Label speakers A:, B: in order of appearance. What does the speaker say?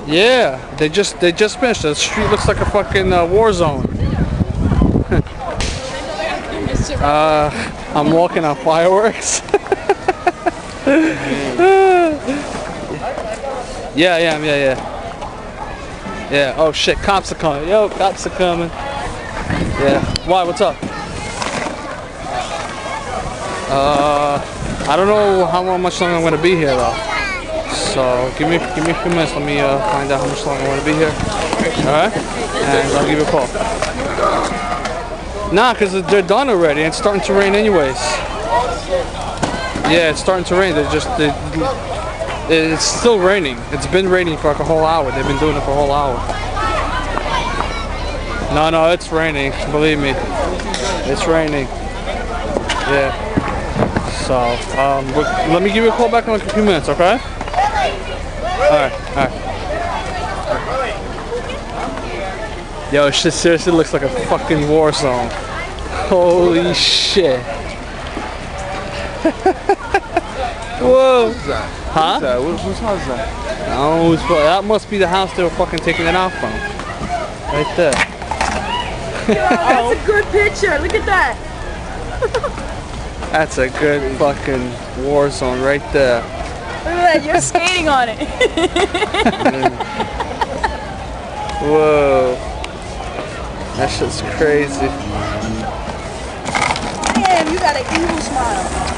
A: Yeah, they just finished. The street looks like a fucking war zone. I'm walking on fireworks. Yeah. Yeah. Oh shit, cops are coming. Yo, cops are coming. Yeah. Why? What's up? I don't know how much longer I'm gonna be here though. So give me a few minutes. Let me find out how much longer I want to be here. All right, and I'll give you a call. Nah, cause they're done already. It's starting to rain anyways. Yeah, it's starting to rain. It's still raining. It's been raining for like a whole hour. They've been doing it for a whole hour. No, it's raining. Believe me, it's raining. Yeah. So, let me give you a call back in like a few minutes, okay? Alright. Yo, shit seriously looks like a fucking war zone. Holy shit. Whoa. Huh?
B: Whose house is that?
A: No, that must be the house they were fucking taking it out from. Right there.
C: That's a good picture. Look at that.
A: That's a good fucking war zone right there.
C: Look at that. You're skating on it.
A: Whoa. That shit's crazy.
C: Damn, you got an evil smile.